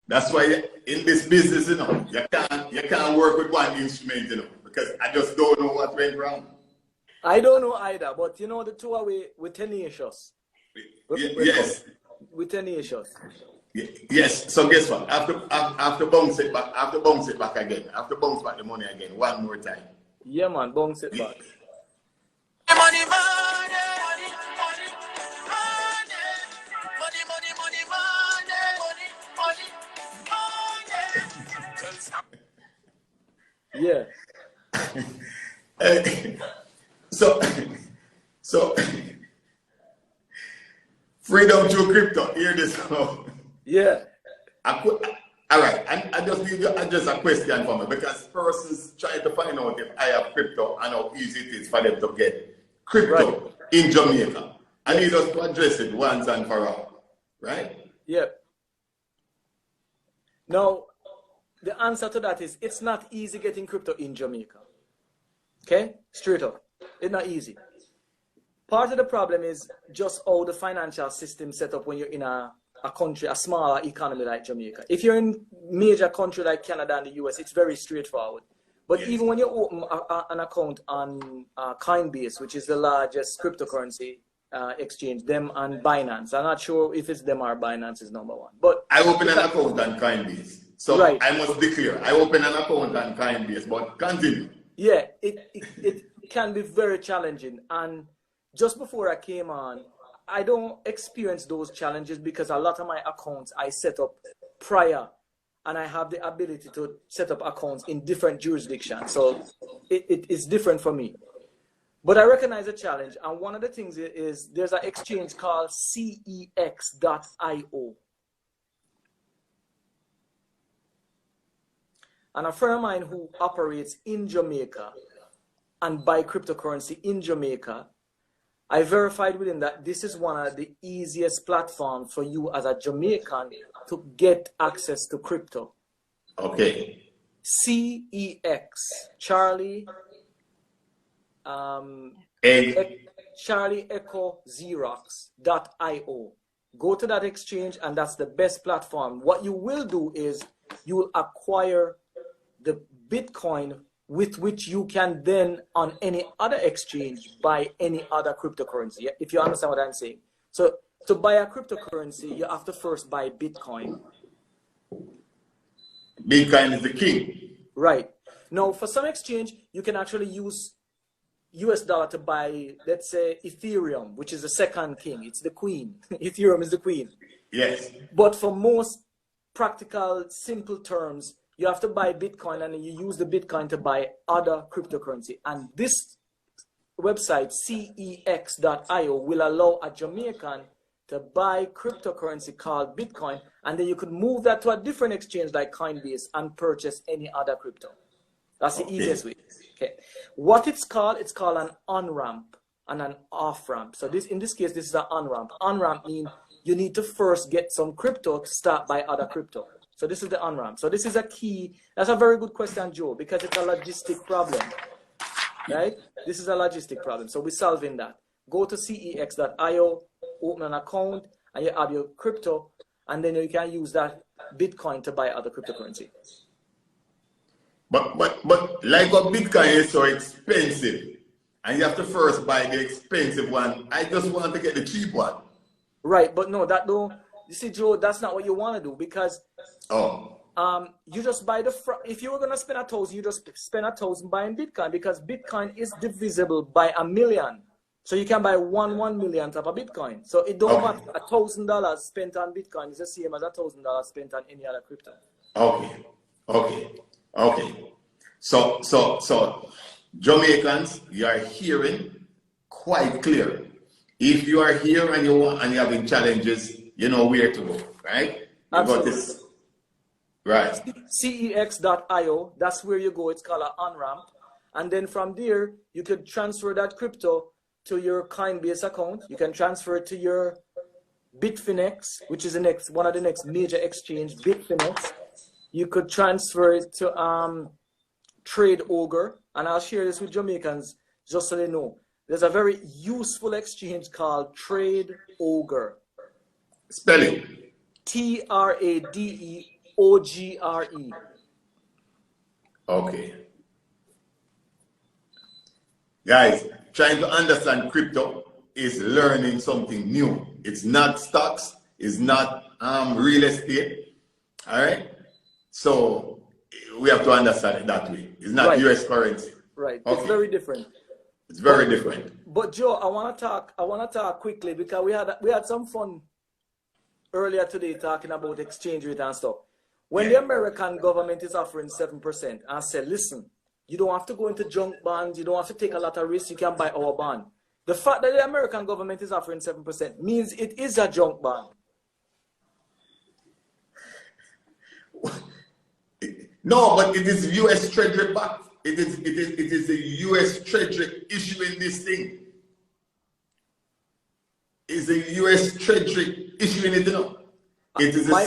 That's why in this business, you know, you can't work with one instrument, you know, because I just don't know what went wrong. I don't know either, but you know, the two are we're tenacious. Yes. We're tenacious. Yes. So guess what? After bounce it back, bounce back the money again, one more time. Yeah, man, bounce it back. Money, yeah. So freedom through crypto. Hear this now. Yeah. All right. I just need you address a question for me, because persons trying to find out if I have crypto and how easy it is for them to get crypto in Jamaica. I need us to address it once and for all. Right? Yeah. Now, the answer to that is it's not easy getting crypto in Jamaica. Okay? Straight up. It's not easy. Part of the problem is just how the financial system set up when you're in a country, a smaller economy like Jamaica. If you're in major country like Canada and the US, it's very straightforward. But even when you open an account on Coinbase, which is the largest cryptocurrency exchange, them and Binance. I'm not sure if it's them or Binance is number one. But I open an account on Coinbase. So I must be clear. I open an account on Coinbase, but continue. Yeah, it can be very challenging. And just before I came on, I don't experience those challenges because a lot of my accounts I set up prior, and I have the ability to set up accounts in different jurisdictions. So it's different for me. But I recognize the challenge. And one of the things is there's an exchange called cex.io. And a friend of mine who operates in Jamaica and buy cryptocurrency in Jamaica, I verified with him that this is one of the easiest platforms for you as a Jamaican to get access to crypto. Okay. CEX, Charlie, Charlie Echo Xerox.io. Go to that exchange, and that's the best platform. What you will do is you will acquire the Bitcoin with which you can then on any other exchange buy any other cryptocurrency, if you understand what I'm saying. So to buy a cryptocurrency, you have to first buy Bitcoin. Bitcoin is the king. Right. Now, for some exchange, you can actually use US dollar to buy, let's say, Ethereum, which is the second king. It's the queen. Ethereum is the queen. Yes. But for most practical, simple terms, you have to buy Bitcoin, and you use the Bitcoin to buy other cryptocurrency. And this website, cex.io, will allow a Jamaican to buy cryptocurrency called Bitcoin, and then you could move that to a different exchange like Coinbase and purchase any other crypto. That's the easiest way. Okay. What it's called an on-ramp and an off-ramp. So in this case, this is an on-ramp. On-ramp means you need to first get some crypto to start by other crypto. So this is the on-ramp. So this is a key. That's a very good question, Joe, because it's a logistic problem, right? This is a logistic problem. So we're solving that. Go to cex.io, open an account, and you have your crypto, and then you can use that Bitcoin to buy other cryptocurrency. But like a Bitcoin is so expensive, and you have to first buy the expensive one. I just want to get the cheap one. Right, but no, you see, Joe, that's not what you want to do, because you just buy if you were going to spend 1,000, you just spend 1,000 buying Bitcoin, because Bitcoin is divisible by 1,000,000. So you can buy 1 millionth of a Bitcoin. So it don't matter. $1,000 spent on Bitcoin is the same as $1,000 spent on any other crypto. Okay. So Jamaicans, you are hearing quite clear. If you are here and you're having challenges, you know where to go, right? Absolutely. Right. cex.io, that's where you go. It's called an on-ramp. And then from there, you could transfer that crypto to your Coinbase account. You can transfer it to your Bitfinex, which is one of the next major exchange, Bitfinex. You could transfer it to Trade Ogre. And I'll share this with Jamaicans just so they know. There's a very useful exchange called Trade Ogre. Spelling. TradeOgre. OGRE. Okay. Guys, trying to understand crypto is learning something new. It's not stocks, it's not real estate. All right? So we have to understand it that way. It's not Right. US currency. Right. Okay. It's very different. It's very different. But Joe, I want to talk quickly because we had some fun earlier today talking about exchange rate and stuff. When the American government is offering 7%, I said, listen, you don't have to go into junk bonds, you don't have to take a lot of risks, you can buy our bond. The fact that the American government is offering 7% means it is a junk bond. No, but it is US Treasury backed. It is the US Treasury issuing this thing. It's the US Treasury issuing it, you know. It is the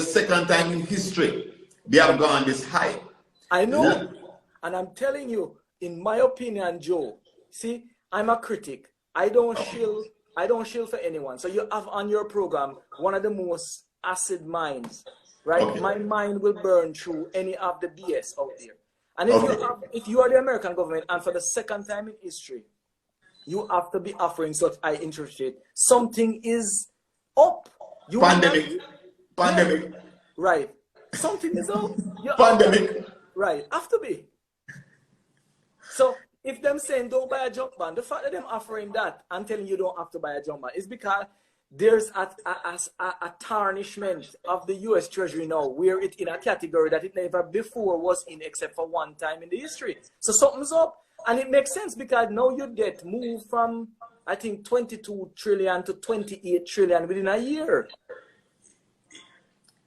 second time in history they have gone this high. I know. And I'm telling you, in my opinion, Joe, see, I'm a critic. I don't shill for anyone. So you have on your program one of the most acid minds, right? Okay. My mind will burn through any of the BS out there. And if you are the American government, and for the second time in history, you have to be offering such high interest rate, something is up. Pandemic. Yeah. Right. Something is up. Pandemic. Right. Have to be. So if them saying don't buy a junk bond, the fact that them offering that and telling you don't have to buy a junk bond is because there's a tarnishment of the US Treasury now, where it's in a category that it never before was in, except for one time in the history. So something's up. And it makes sense because now you get moved from, I think, 22 trillion to 28 trillion within a year.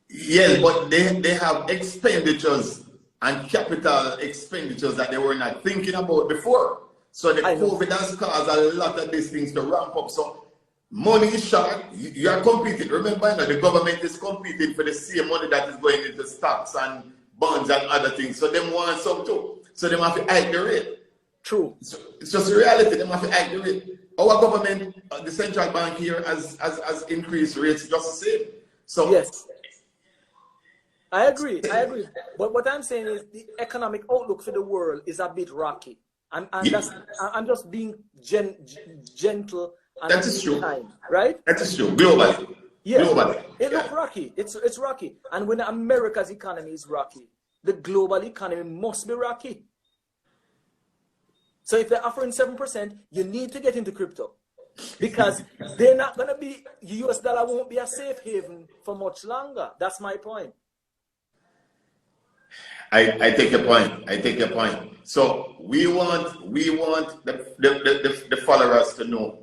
Yes, but they have expenditures and capital expenditures that they were not thinking about before. So the COVID has caused a lot of these things to ramp up. So money is short. You are competing. Remember, the government is competing for the same money that is going into stocks and bonds and other things. So they want some too. So they have to hike the rate. True. So it's just the reality. They have to hike the rate. Our government, the central bank here, has increased rates just the same. So yes. I agree. But what I'm saying is the economic outlook for the world is a bit rocky. I'm just being gentle and that is true. kind, right? That is true. Globally. Yes. Globally. It looks rocky. It's rocky. And when America's economy is rocky, the global economy must be rocky. So if they're offering 7%, you need to get into crypto. Because they're not going to be, US dollar won't be a safe haven for much longer. That's my point. I take your point. So we want the followers to know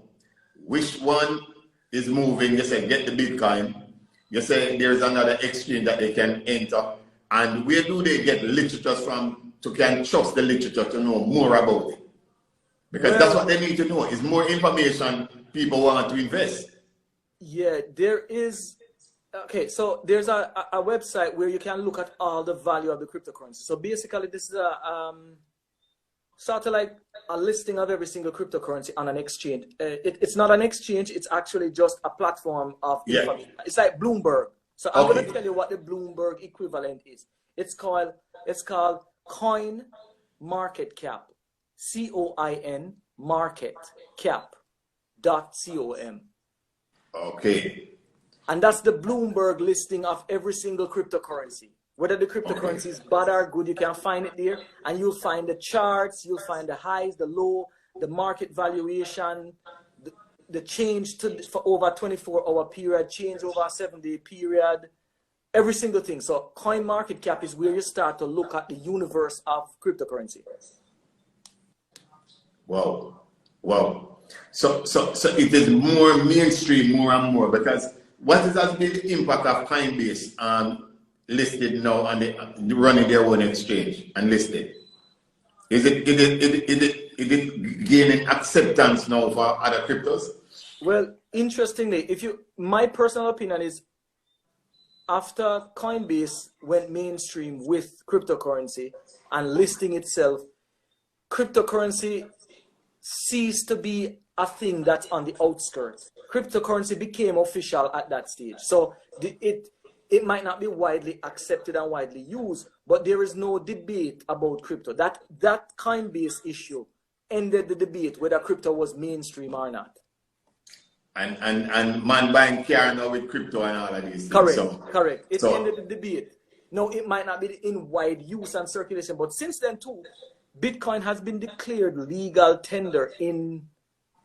which one is moving. You say get the Bitcoin. You say there's another exchange that they can enter. And where do they get literature from to can trust the literature to know more about it? Because that's what they need to know, is more information people want to invest. Yeah, there is. Okay, so there's a website where you can look at all the value of the cryptocurrency. So basically, this is a sort of like a listing of every single cryptocurrency on an exchange. It's not an exchange; it's actually just a platform of information. It's like Bloomberg. So I'm going to tell you what the Bloomberg equivalent is. It's called Coin Market Cap. COIN market cap.com. Okay. And that's the Bloomberg listing of every single cryptocurrency. Whether the cryptocurrency is bad or good, you can find it there. And you'll find the charts, you'll find the highs, the low, the market valuation, the change for over a 24-hour period, change over a 7-day period, every single thing. So coin market cap is where you start to look at the universe of cryptocurrency. Wow. So it is more mainstream, more and more, because what has been the impact of Coinbase listed now and running their own exchange and listed? Is it gaining acceptance now for other cryptos? Well, interestingly, my personal opinion is after Coinbase went mainstream with cryptocurrency and listing itself, cryptocurrency ceased to be a thing that's on the outskirts. Cryptocurrency became official at that stage. So it might not be widely accepted and widely used, but there is no debate about crypto. That Coinbase issue ended the debate whether crypto was mainstream or not. And man buying car now with crypto and all of these things. Correct, correct. It ended the debate. No, it might not be in wide use and circulation, but since then too, Bitcoin has been declared legal tender in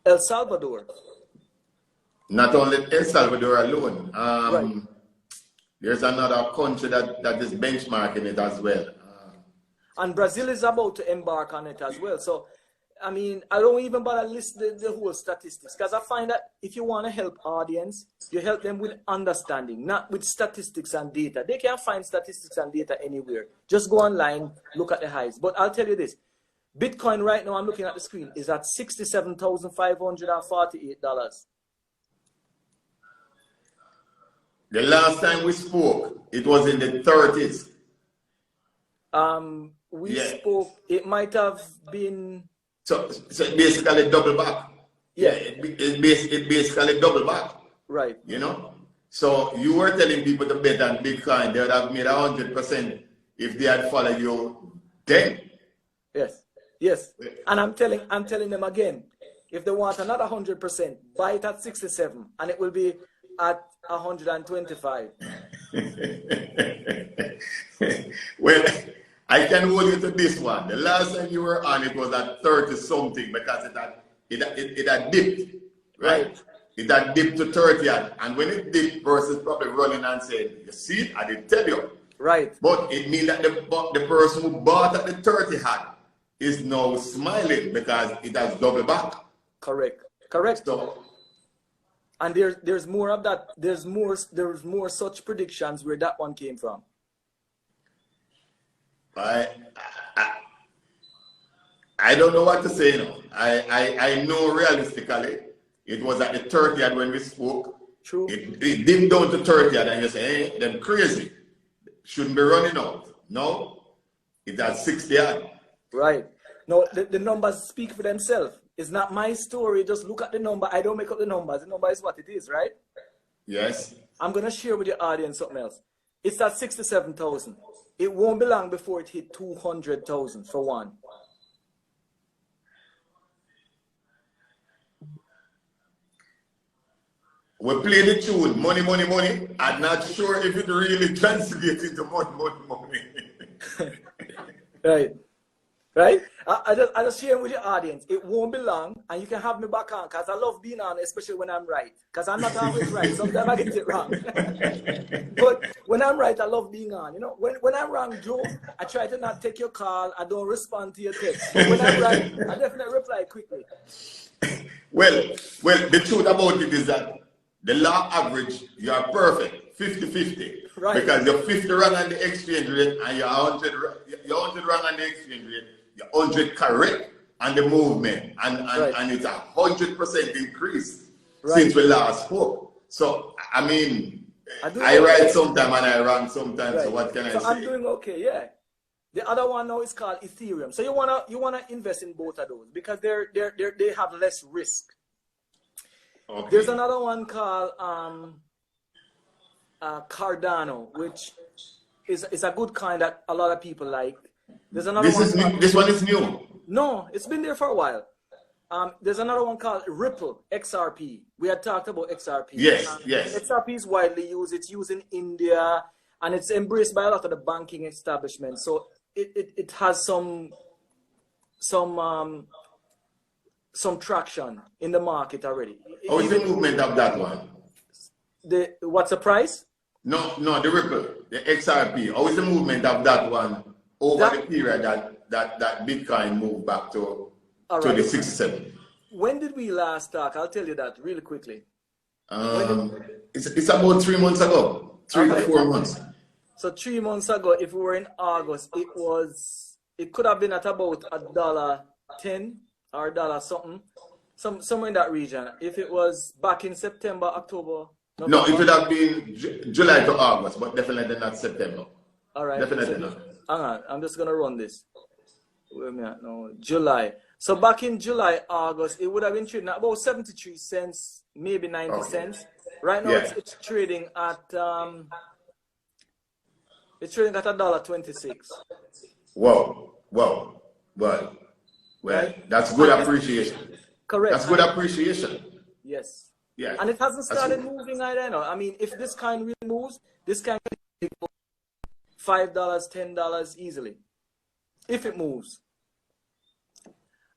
El Salvador. Not only El Salvador alone. Right. There's another country that is benchmarking it as well. And Brazil is about to embark on it as well. So, I mean, I don't even bother list the whole statistics, because I find that if you want to help audience, you help them with understanding, not with statistics and data. They can't find statistics and data anywhere. Just go online, look at the highs. But I'll tell you this, Bitcoin right now, I'm looking at the screen, is at $67,548. The last time we spoke, it was in the 30s. We spoke, it might have been... So it basically double back. Yeah. It basically double back. Right. You know? So you were telling people to bet on Bitcoin, they would have made 100% if they had followed you then. Yes. Yes. And I'm telling them again, if they want another 100%, buy it at 67 and it will be at 125. Well, I can hold you to this one. The last time you were on, it was at 30 something because it had dipped, right? It had dipped to 30, and when it dipped, versus probably running and said, "You see, I did tell you." Right. But it means that the person who bought at the 30 hat is now smiling because it has double back. Correct. Correct. So, and there's more of that. There's more such predictions where that one came from. I don't know what to say now. I know realistically it was at the 30th when we spoke. True. It dipped down to 30th and you say, hey, them crazy. Shouldn't be running out. No, it's at 60th. Right. No, the numbers speak for themselves. It's not my story. Just look at the number. I don't make up the numbers. The number is what it is, right? Yes. I'm going to share with your audience something else. It's at 67,000. It won't be long before it hit 200,000 for one. We play the tune, money, money, money. I'm not sure if it really translates into money, money, money. Right. Right? I just share with your audience. It won't be long, and you can have me back on, because I love being on, especially when I'm right. Because I'm not always right. Sometimes I get it wrong. But when I'm right, I love being on. You know, when I'm wrong, Joe, I try to not take your call. I don't respond to your text. But when I'm right, I definitely reply quickly. Well, the truth about it is that the law average, you are perfect, 50-50. Right. Because you're 50 wrong on the exchange rate and you're 100 wrong on the exchange rate. You're 100 correct on the movement. And it's 100% increase since we last spoke. So, I mean, I right sometimes and I wrong sometimes. Right. So what can I say? I'm doing okay, yeah. The other one now is called Ethereum. So you wanna invest in both of those because they have less risk. Okay. There's another one called Cardano, which is a good kind that a lot of people like. There's another this one is new. No, it's been there for a while. There's another one called Ripple, XRP. We had talked about XRP. Yes, yes. XRP is widely used. It's used in India, and it's embraced by a lot of the banking establishment. So it has some traction in the market already. How is the movement of that one? What's the price? No, the Ripple, the XRP. How is the movement of that one over the period that Bitcoin moved back to the 67? When did we last talk? I'll tell you that really quickly. It's about 3 months ago, 3 to 4 months. So 3 months ago, if we were in August, it could have been at about $1.10 or $1 something, somewhere in that region. If it was back in September, October. November. No, it would have been July to August, but definitely not September. All right. Definitely not. Hang on, I'm just gonna run this. Wait a minute, no, July. So back in July, August, it would have been trading at about 73 cents, maybe 90 cents. Right now, it's trading at $1.26. Whoa. Well, right? That's good appreciation. Correct. That's good appreciation. Yes. Yeah. And it hasn't started moving either. No. I mean, if this kind really moves, this kind can go $5, $10 easily, if it moves.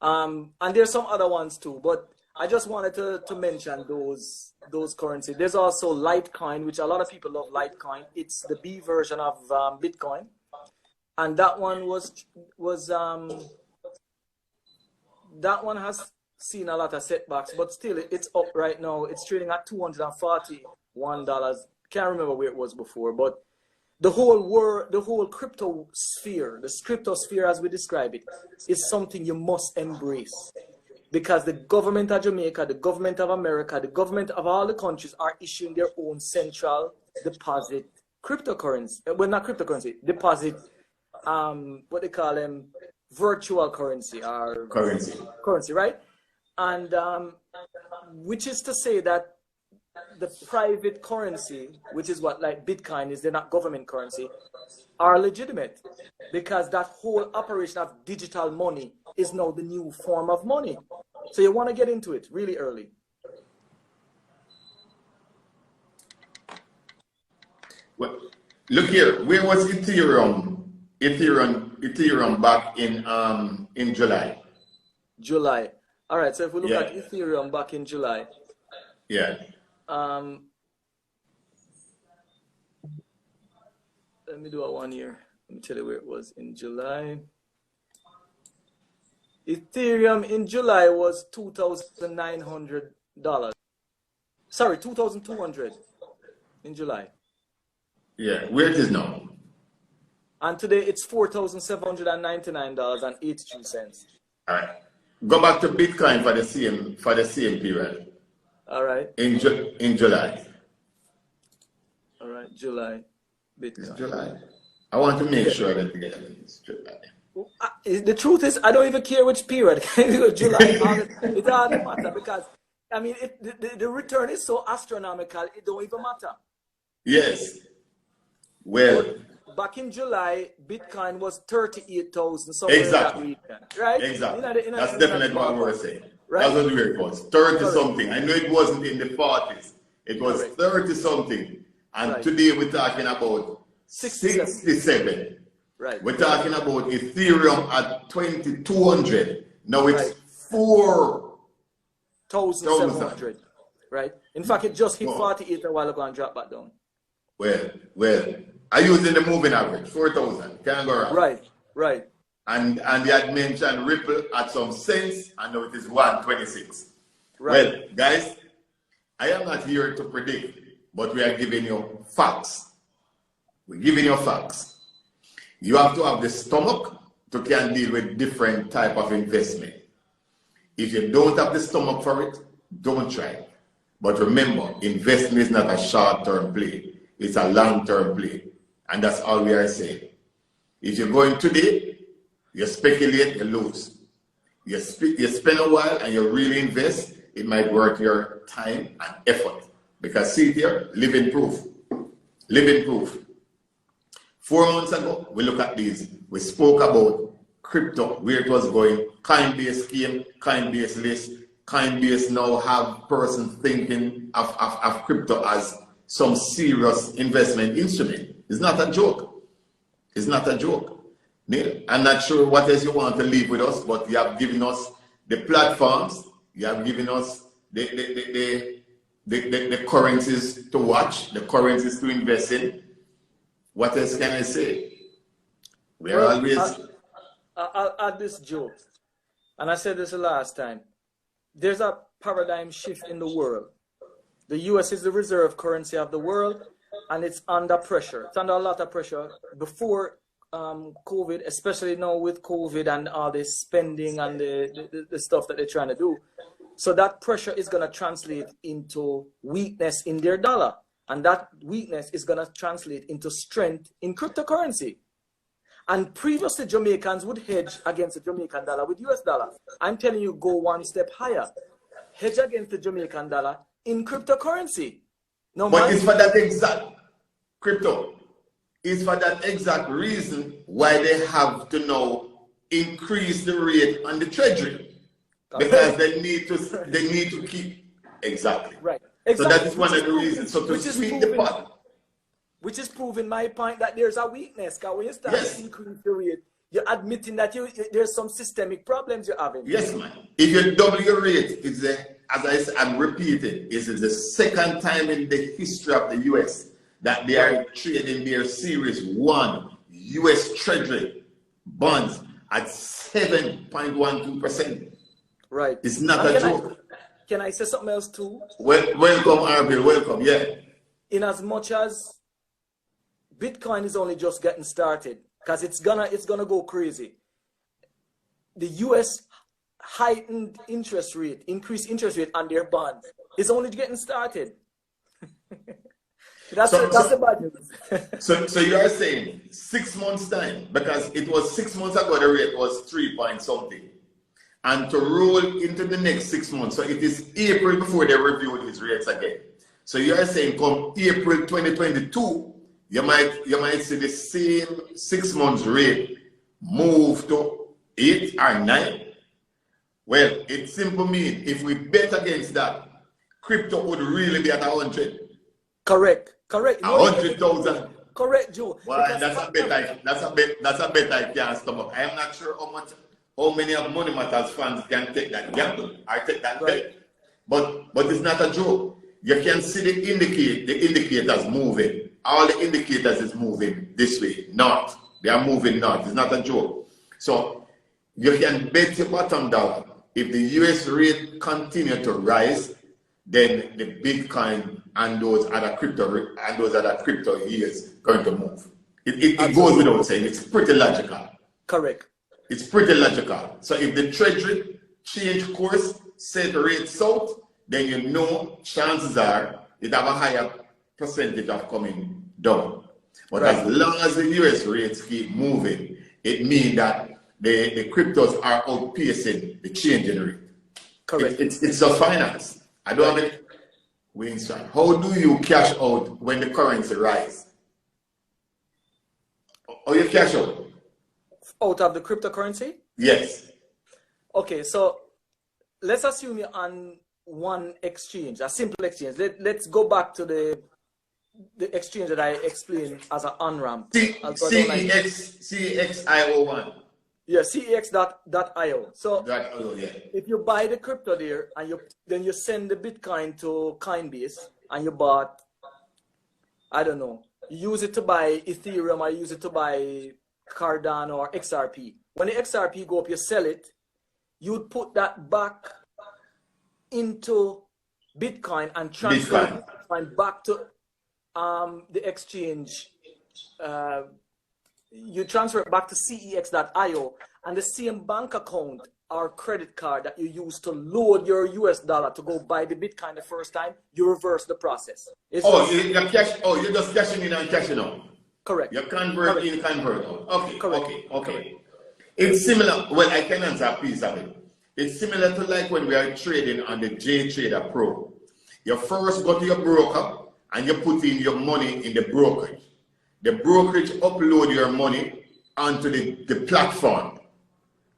And there's some other ones too, but I just wanted to mention those currencies. There's also Litecoin, which a lot of people love. Litecoin. It's the B version of Bitcoin, and that one that one has seen a lot of setbacks, but still it's up right now. It's trading at $241. Can't remember where it was before, but the whole world, the whole crypto sphere, the crypto sphere as we describe it, is something you must embrace. Because the government of Jamaica, the government of America, the government of all the countries are issuing their own central deposit cryptocurrency. Well, not cryptocurrency, deposit, what they call them, virtual currency or currency, right? And which is to say that the private currency, which is what like Bitcoin is, they're not government currency, are legitimate, because that whole operation of digital money is now the new form of money. So you want to get into it really early. Well, look here, where was Ethereum back in July? July. All right, so if we look at Ethereum back in July. Yeah. Let me do a 1 year. Let me tell you where it was in July. Ethereum in July was $2,900. Sorry, $2,200 in July. Yeah, where it is now? And today it's $4,799.82. All right. Go back to Bitcoin for the same period. All right. In July. All right, July. Bitcoin. It's July. I want to make sure that it's July. The truth is, I don't even care which period. July, August, it doesn't matter, because I mean, the return is so astronomical, it don't even matter. Yes. Well, back in July, Bitcoin was 38,000 exactly. In that region, right? Exactly. That's definitely what we were saying. Right? That's what it was. 30 something. I know it wasn't in the 40s. It was 30 something. And today we're talking about 67. Right. We're talking about Ethereum at 2,200. Now it's 4,700. Right. In fact, it just hit 48 a while ago and dropped back down. Well, I using the moving average, 4,000. Can't go wrong. Right. And they had mentioned Ripple at some cents, and now it is 126. Right. Well, guys, I am not here to predict, but we are giving you facts. We're giving you facts. You have to have the stomach to can deal with different type of investment. If you don't have the stomach for it, don't try. But remember, investment is not a short-term play. It's a long-term play. And that's all we are saying. If you're going today, you speculate, you lose. You spend a while and you really invest, it might worth your time and effort. Because see here, living proof. Living proof. 4 months ago, we looked at these. We spoke about crypto, where it was going. Coinbase came, Coinbase list. Coinbase now have persons thinking of crypto as some serious investment instrument. It's not a joke. It's not a joke. I'm not sure what else you want to leave with us, but you have given us the platforms. You have given us the currencies to watch, the currencies to invest in. What else can I say? I'll add this joke, and I said this the last time. There's a paradigm shift in the world. The US is the reserve currency of the world, and it's under pressure. It's under a lot of pressure. Before COVID, especially now with COVID and all this spending and the stuff that they're trying to do. So that pressure is going to translate into weakness in their dollar. And that weakness is going to translate into strength in cryptocurrency. And previously, Jamaicans would hedge against the Jamaican dollar with US dollar. I'm telling you, go one step higher. Hedge against the Jamaican dollar in cryptocurrency. No, but it's for that exact crypto. It's for that exact reason why they have to now increase the rate on the treasury. Because they need to keep exactly. Right. Exactly. So that is one of the reasons. So to sweep the pot. Which is proving my point that there's a weakness. Because when you start to increase the rate, you're admitting that there's some systemic problems you're having. Yes, man. If you double your rate, it's I'm repeating, it's the second time in the history of the US that they are trading their Series 1 US Treasury bonds at 7.12%. Right. It's not a joke. Can I say something else too? Welcome, Arbil. Welcome. Yeah. In as much as Bitcoin is only just getting started, because it's gonna go crazy. The US heightened interest rate, increased interest rate on their bonds is only getting started. That's the bad news. So you are saying 6 months time, because it was 6 months ago the rate was 3 point something, and to roll into the next 6 months. So it is April before they review these rates again. So you are saying come April 2022. You might see the same 6 months rate move to 8 or 9. Well, it simply means if we bet against that, crypto would really be at 100. Correct. 100,000. Correct, Joe. Well, that's a bet I can't stomach. I am not sure how many of Money Matters fans can take that gamble or take that bet. But it's not a joke. You can see the indicators moving. All the indicators is moving this way, north. They are moving north. It's not a joke. So you can bet your bottom dollar. If the US rate continue to rise, then the Bitcoin and those other crypto is going to move. It goes without saying. It's pretty logical. Correct. It's pretty logical. So if the Treasury change course, set rate south, then you know chances are it have a higher percentage of coming down. But as long as the US rates keep moving, it means that the cryptos are outpacing the change in rate. Correct. It's just finance. I don't have any wings. How do you cash out when the currency rise? How you cash out? Out of the cryptocurrency? Yes. Okay, so let's assume you're on one exchange, a simple exchange. Let's go back to the exchange that I explained as an on-ramp. CEXIO1. Yeah, CEX.io. So yeah. if you buy the crypto there and then you send the Bitcoin to Coinbase and you bought, I don't know, you use it to buy Ethereum or use it to buy Cardano or XRP. When the XRP go up, you sell it, you'd put that back into Bitcoin and transfer Bitcoin back to the exchange. You transfer it back to CEX.io, and the same bank account or credit card that you use to load your US dollar to go buy the Bitcoin the first time, you reverse the process. You're just cashing in and cashing out. Correct. You convert in, convert out. Okay. Correct. Okay. It's similar. Well, I can answer a piece of it. It's similar to like when we are trading on the JTrader Pro. You first go to your broker and you put in your money in the brokerage. The brokerage upload your money onto the platform.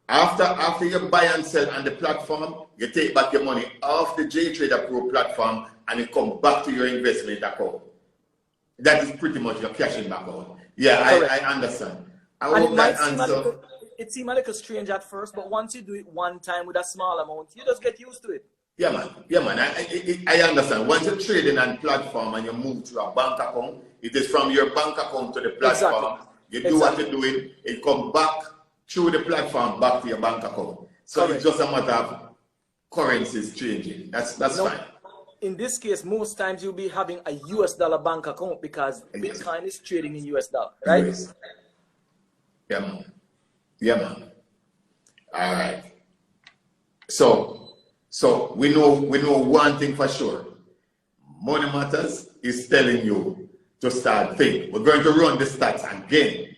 After you buy and sell on the platform, you take back your money off the JTrader Pro platform and it comes back to your investment account. That is pretty much your cashing back out. Yeah, I understand. I hope that answer. It seemed like a strange at first, but once you do it one time with a small amount, you just get used to it. Yeah, man. I understand. Once you're trading on platform and you move to a bank account, it is from your bank account to the platform. Exactly. You do what you're doing, it comes back through the platform back to your bank account. So Correct. It's just a matter of currencies changing. That's fine. In this case, most times you'll be having a US dollar bank account because Bitcoin is trading in US dollar, right? Yes. Yeah, man. All right. So we know one thing for sure. Money Matters is telling you to start thinking. We're going to run the stats again.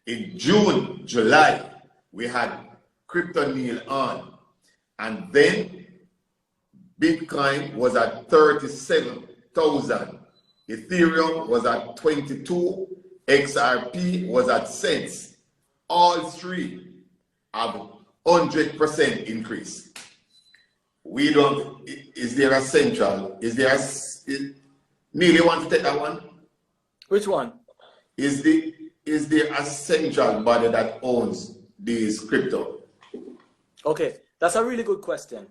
In June, July, we had crypto kneel on. And then Bitcoin was at 37,000. Ethereum was at 22. XRP was at cents. All three have 100% increase. We don't, is there a central, Neil, you want to take that one? Which one? Is there a central body that owns these crypto? Okay, that's a really good question.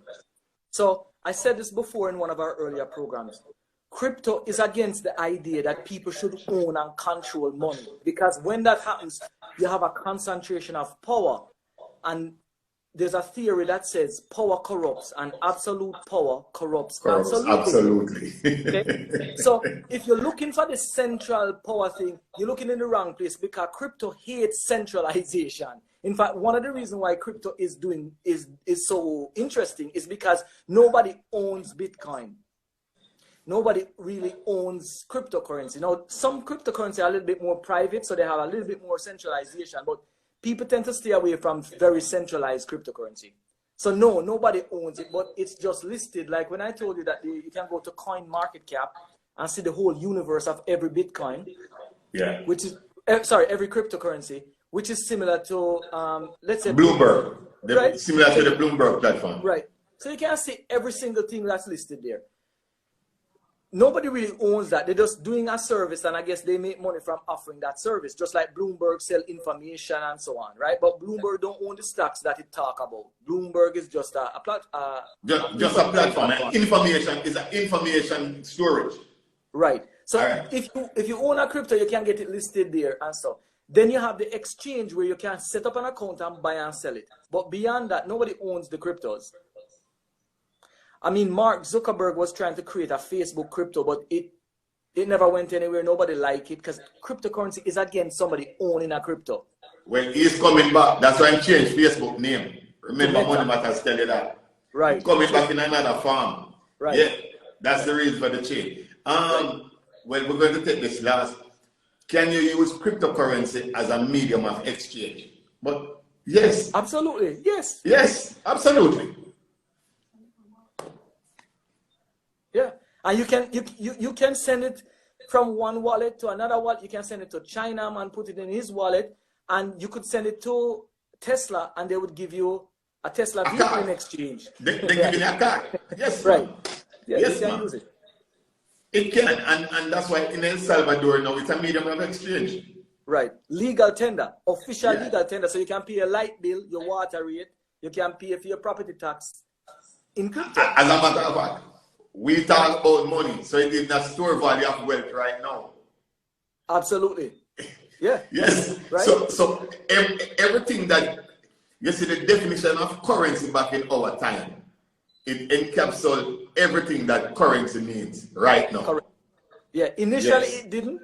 So I said this before in one of our earlier programs. Crypto is against the idea that people should own and control money, because when that happens, you have a concentration of power, and there's a theory that says power corrupts and absolute power corrupts absolutely. Okay? So if you're looking for the central power thing, you're looking in the wrong place, because crypto hates centralization. In fact, one of the reasons why crypto is so interesting is because nobody owns Bitcoin. Nobody really owns cryptocurrency. Now, some cryptocurrency are a little bit more private, so they have a little bit more centralization, but people tend to stay away from very centralized cryptocurrency. So no, nobody owns it, but it's just listed. Like when I told you that you can go to CoinMarketCap and see the whole universe of every Bitcoin, which is, every cryptocurrency, which is similar to, let's say Bloomberg, right? Similar to the Bloomberg platform. Right. So you can see every single thing that's listed there. Nobody really owns that. They're just doing a service, and I guess they make money from offering that service, just like Bloomberg sell information and so on, right? But Bloomberg don't own the stocks that it talk about. Bloomberg is just a platform. Information is an information storage. Right. So if you own a crypto, you can get it listed there and stuff. Then you have the exchange where you can set up an account and buy and sell it. But beyond that, nobody owns the cryptos. I mean, Mark Zuckerberg was trying to create a Facebook crypto, but it never went anywhere. Nobody liked it because cryptocurrency is against somebody owning a crypto. Well, he's coming back. That's why I changed Facebook name. Remember, MoneyMatters tell you that. Right. He's coming back in another form. Right. Yeah, that's the reason for the change. Well, we're going to take this last. Can you use cryptocurrency as a medium of exchange? But yes. Absolutely. Yes. Yes, absolutely. Yeah, and you can send it from one wallet to another wallet. You can send it to China and put it in his wallet, and you could send it to Tesla, and they would give you a Tesla vehicle in exchange. They give you a card. Yes, right. Yeah, yes, you can use it. It can, and that's why in El Salvador now it's a medium of exchange. Right, legal tender, official legal tender, so you can pay a light bill, your water rate, you can pay for your property tax in crypto. As a matter of fact, we talk about money, so it is not store value of wealth right now. Absolutely. Yeah. Yes. Right. So everything that you see, the definition of currency back in our time, it encapsulates everything that currency means right now. Correct. Yeah. Initially, it didn't.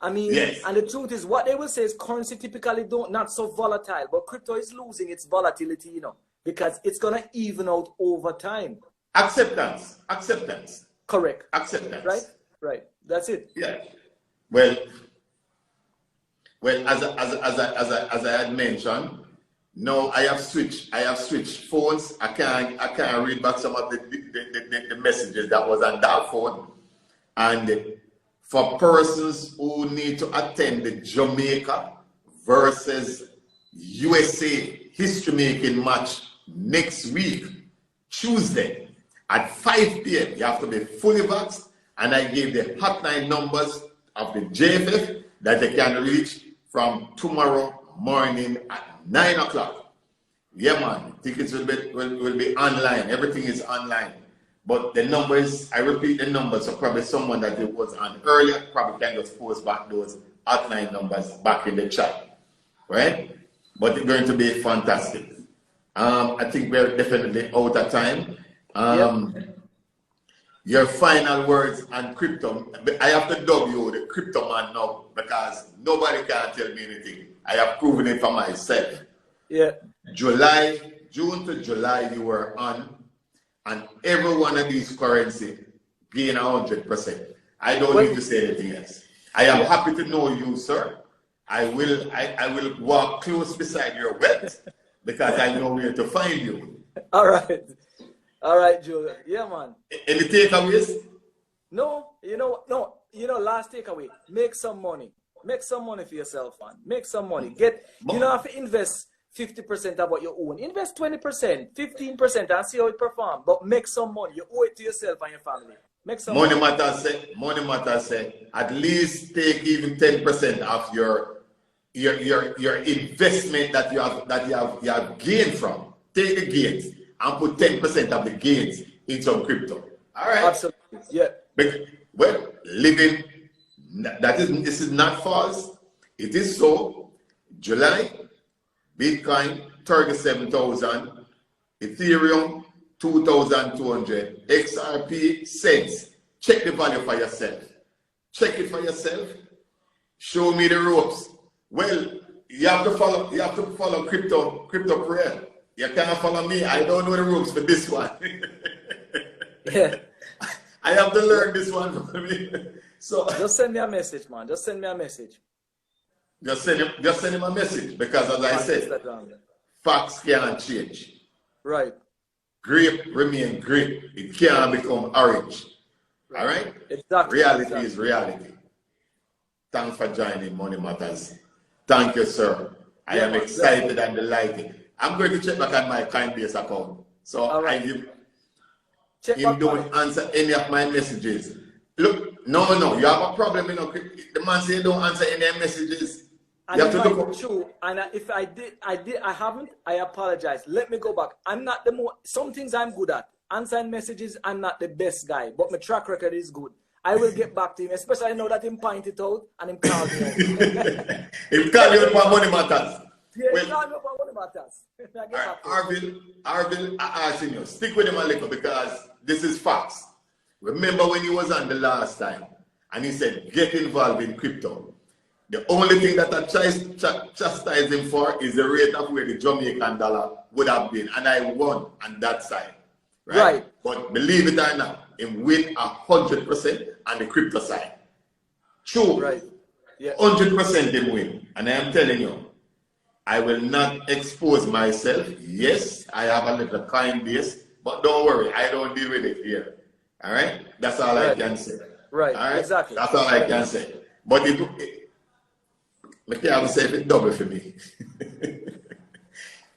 I mean, yes. And the truth is, what they will say is currency typically not so volatile, but crypto is losing its volatility, because it's gonna even out over time. Acceptance. Correct. Acceptance. Right. That's it. Yeah. Well, as I had mentioned, no, I have switched phones. I can't read back some of the messages that was on that phone. And for persons who need to attend the Jamaica versus USA history making match next week, Tuesday, at 5 p.m., you have to be fully vaxxed, and I gave the hotline numbers of the JFF that they can reach from tomorrow morning at 9 o'clock. Yeah, man, tickets will be online. Everything is online. But the numbers, I repeat the numbers, so probably someone that it was on earlier probably can just post back those hotline numbers back in the chat, right? But it's going to be fantastic. I think we're definitely out of time. Your final words on crypto. I have to dub you the crypto man now because nobody can tell me anything. I have proven it for myself. Yeah. June to July you were on, and every one of these currency gain 100%. I don't need to say anything else. I am happy to know you, sir. I will walk close beside your wealth because I know where to find you. All right, Joe. Yeah, man. Any takeaways? No, last takeaway. Make some money. Make some money for yourself, man. Make some money. You don't have to invest 50% of what you own. Invest 20%, 15% and see how it performs. But make some money. You owe it to yourself and your family. Make some money. Money Matters say, at least take even 10% of your investment that you have gained from. Take the gains and put 10% of the gains in some crypto. All right. Absolutely. Yeah. Well, this is not false. It is so. July, Bitcoin 37,000, Ethereum 2,200, XRP cents. Check the value for yourself. Check it for yourself. Show me the ropes. Well, you have to follow crypto Priel. You can't follow me. I don't know the ropes for this one. Yeah. I have to learn this one for me. So just send me a message, man. Just send me a message. Just send him a message because, as I said, facts can't change. Right. Grape remain grape. It can't become orange. All right? Exactly. Reality is reality. Thanks for joining Money Matters. Thank you, sir. I am excited and delighted. I'm going to check back on my Coinbase account. So right. Him don't answer any of my messages. Look, no, you have a problem, The man say don't answer any messages. And you have to look true. And if I haven't, I apologize. Let me go back. I'm not some things I'm good at. Answering messages, I'm not the best guy, but my track record is good. I will get back to him, especially now that him point it out and him call me out. Him call you for Money Matters. Yeah, he call me for Money Matters. Arvin, I asking you, stick with him a little because this is facts. Remember when he was on the last time and he said, get involved in crypto. The only thing that I chastised him for is the rate of where the Jamaican dollar would have been. And I won on that side. Right? But believe it or not, him win 100% on the crypto side. True. Right. Yeah. 100% him win. And I am telling you, I will not expose myself. Yes, I have a little Coinbase, but don't worry, I don't deal with it here. All right? That's all I can say. Right. All right? Exactly. That's all I can say. But I can't say it double for me.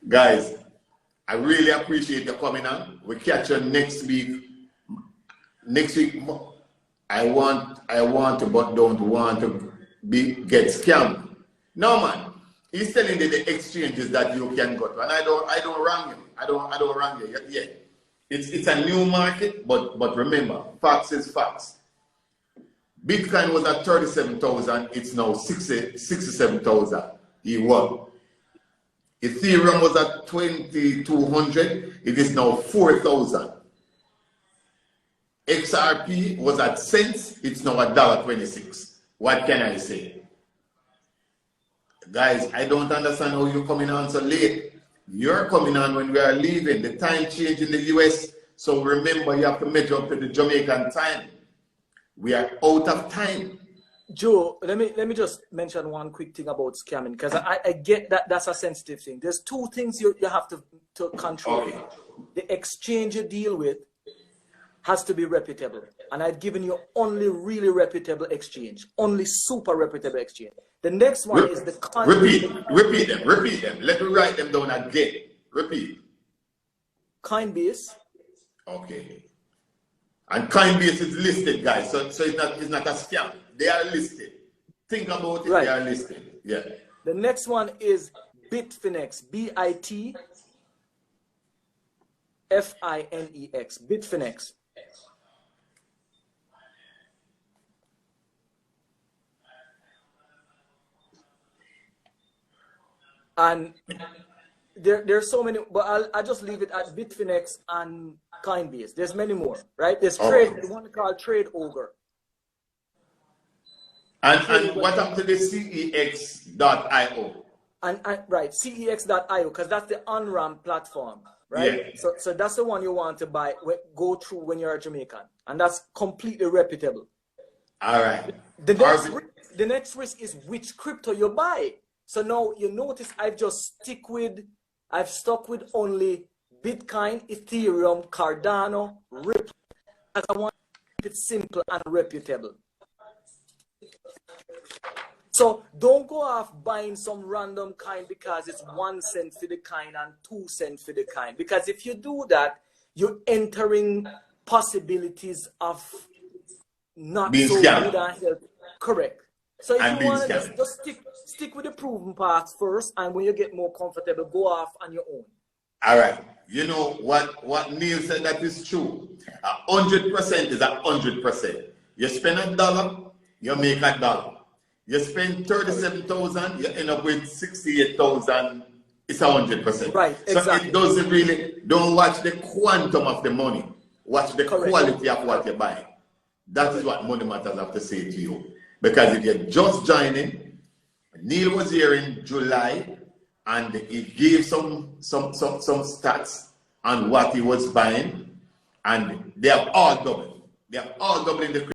Guys, I really appreciate you coming on. We'll catch you next week. Next week, I want to, but don't want to get scammed. No, man. He's telling you the exchanges that you can go to, and I don't wrong you. I don't wrong you yet. It's a new market, but remember, facts is facts. Bitcoin was at 37,000. It's now 67,000. He won. Ethereum was at 2,200. It is now 4,000. XRP was at cents. It's now $1.26. What can I say? Guys, I don't understand how you're coming on so late. You're coming on when we are leaving. The time change in the US. So remember, you have to measure up to the Jamaican time. We are out of time. Joe, let me just mention one quick thing about scamming, because I get that that's a sensitive thing. There's two things you have to control. Okay. The exchange you deal with has to be reputable. And I've given you only really reputable exchange, only super reputable exchange. The next one is the repeat them. Let me write them down again. Repeat. Coinbase. Okay. And Coinbase is listed, guys. So it's not a scam. They are listed. Think about it. Right. They are listed. Yeah. The next one is Bitfinex. Bitfinex. Bitfinex. And there's so many, but I'll just leave it at Bitfinex and Coinbase. There's many more, right? There's one called Trade Ogre. And what happened to the CEX.io? And right, CEX.io, because that's the on-ramp platform, right? Yeah. So that's the one you want to go through when you're a Jamaican, and that's completely reputable. All right. The the next risk is which crypto you buy. So now you notice I've stuck with only Bitcoin, Ethereum, Cardano, Ripple, as I want to keep it simple and reputable. So don't go off buying some random coin because it's 1 cent for the coin and 2 cents for the coin. Because if you do that, you're entering possibilities of not being so scammed. good and healthy. Correct. So if And you want to being just stick with the proven parts first, and when you get more comfortable, go off on your own. All right. You know what Neil said, that is true. 100% is 100%. You spend $1, you make $1. You spend 37,000, you end up with 68,000. It's 100%. Right, exactly. So it doesn't really, don't watch the quantum of the money. Watch the quality of what you're buying. That is what Money Matters have to say to you. Because if you're just joining, Neil was here in July and he gave some stats on what he was buying, and they have all doubled. They have all doubled in the